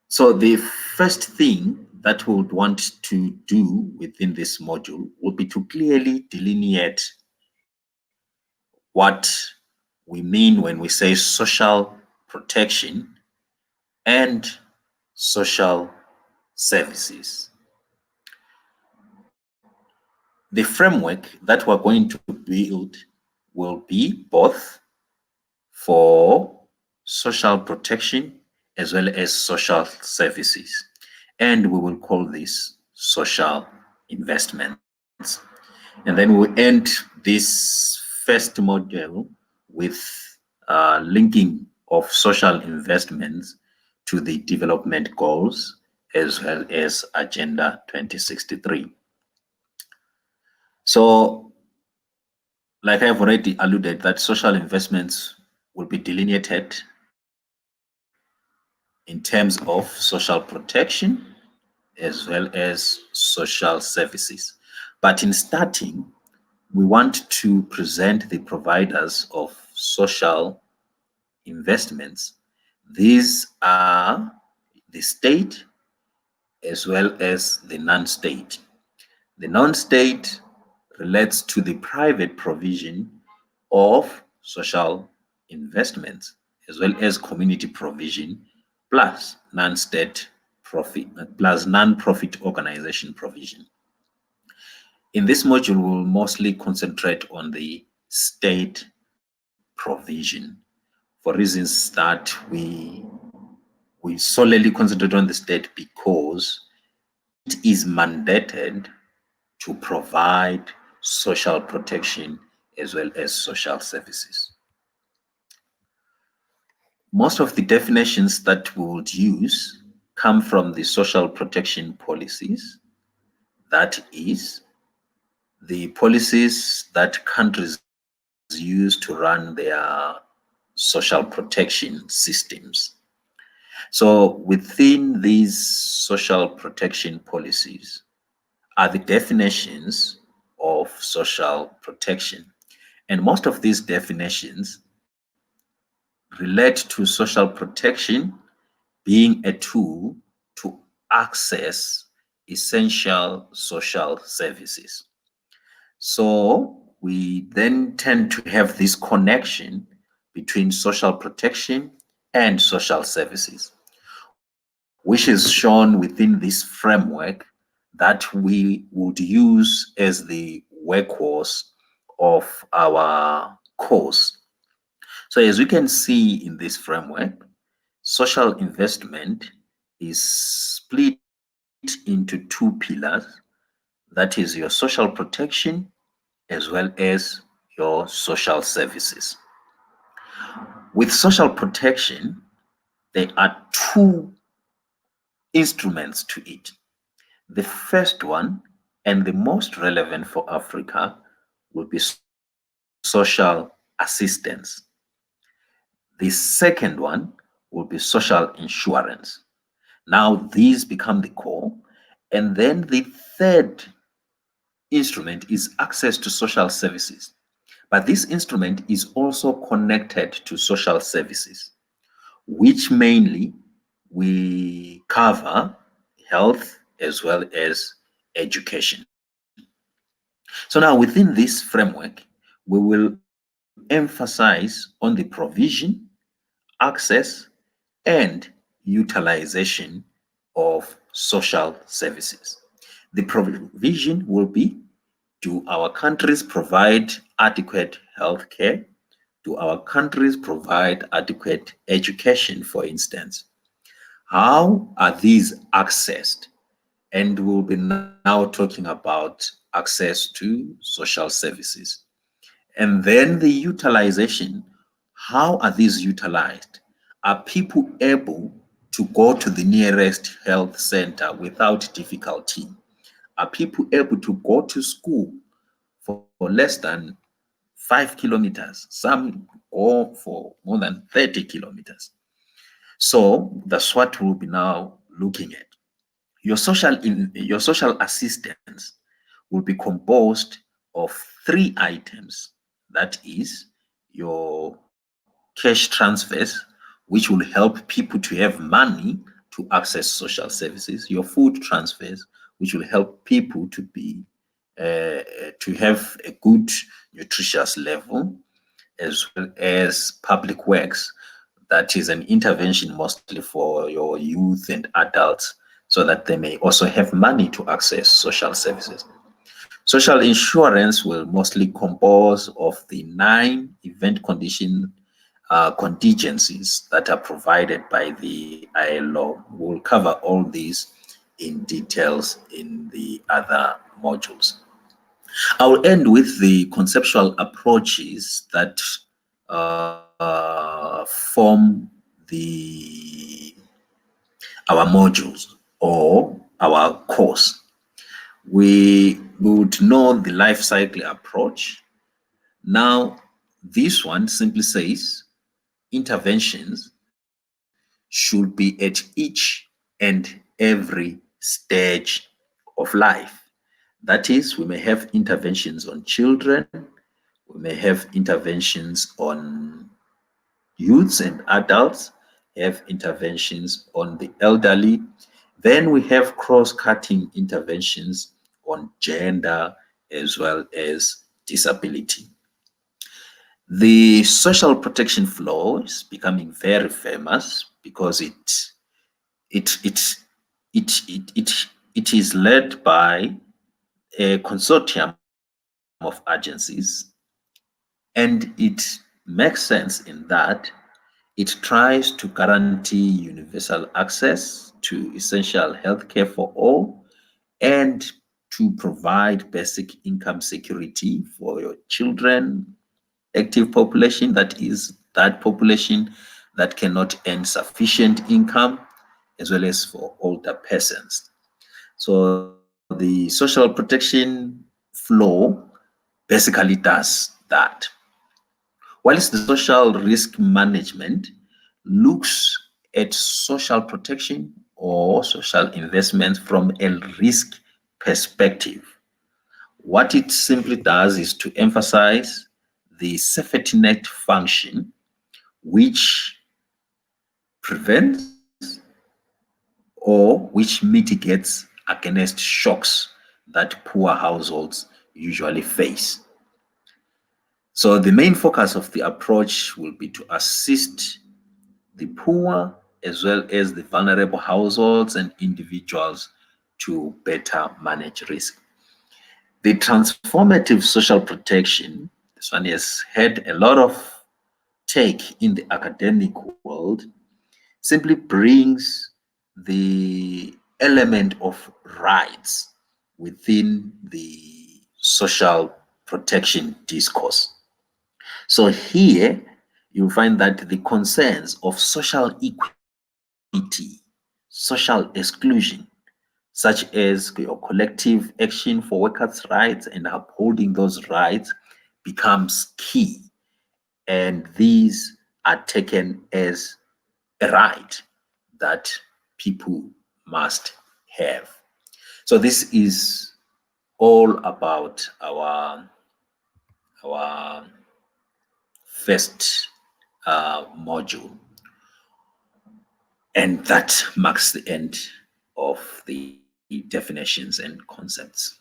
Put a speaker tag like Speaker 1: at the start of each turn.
Speaker 1: So the first thing that we would want to do within this module would be to clearly delineate what we mean when we say social protection and social services. The framework that we're going to build will be both for social protection as well as social services. And we will call this social investments. And then we'll end this first module with linking of social investments to the development goals as well as Agenda 2063. So, like I've already alluded, that social investments will be delineated in terms of social protection as well as social services. But in starting, we want to present the providers of social investments. These are the state as well as the non-state. The non-state relates to the private provision of social investments as well as community provision plus non-state profit plus non-profit organization provision. In this module, we'll mostly concentrate on the state provision for reasons that we solely concentrate on the state because it is mandated to provide social protection as well as social services. Most of the definitions that we would use come from the social protection policies, that is, the policies that countries use to run their social protection systems. So within these social protection policies are the definitions of social protection. And most of these definitions relate to social protection being a tool to access essential social services. So we then tend to have this connection between social protection and social services, which is shown within this framework that we would use as the workhorse of our course. So as we can see in this framework, social investment is split into two pillars. That is your social protection as well as your social services. With social protection, there are two instruments to it. The first one, and the most relevant for Africa, will be social assistance. The second one will be social insurance. Now, these become the core. And then the third instrument is access to social services. But this instrument is also connected to social services, which mainly we cover health as well as education. So now within this framework, we will emphasize on the provision, access, and utilization of social services. The provision will be, do our countries provide adequate health care? Do our countries provide adequate education, for instance? How are these accessed? And we'll be now talking about access to social services. And then the utilization. How are these utilized? Are people able to go to the nearest health center without difficulty? Are people able to go to school for less than 5 kilometers? Some go for more than 30 kilometers. So that's what we'll be now looking at. Your social assistance will be composed of 3 items. That is your cash transfers, which will help people to have money to access social services, your food transfers, which will help people to be to have a good nutritious level, as well as public works, that is an intervention mostly for your youth and adults, so that they may also have money to access social services. Social insurance will mostly compose of the 9 event contingencies that are provided by the ILO. We'll cover all these in details in the other modules. I'll end with the conceptual approaches that form our modules or our course. We would know the life cycle approach. Now, this one simply says interventions should be at each and every stage of life. That is, we may have interventions on children, we may have interventions on youths and adults, have interventions on the elderly. Then we have cross-cutting interventions on gender as well as disability. The social protection flow is becoming very famous because it is led by a consortium of agencies, and it makes sense in that it tries to guarantee universal access to essential healthcare for all, and to provide basic income security for your children, active population, that is that population that cannot earn sufficient income, as well as for older persons. So the social protection flow basically does that. Whilst the social risk management looks at social protection or social investment from a risk perspective, what it simply does is to emphasize the safety net function, which prevents or which mitigates against shocks that poor households usually face. So the main focus of the approach will be to assist the poor as well as the vulnerable households and individuals to better manage risk. The transformative social protection, this one has had a lot of take in the academic world, simply brings the element of rights within the social protection discourse. So here you find that the concerns of social equity, social exclusion, such as your collective action for workers' rights and upholding those rights, becomes key. And these are taken as a right that people must have. So this is all about our first module, and that marks the end of the definitions and concepts.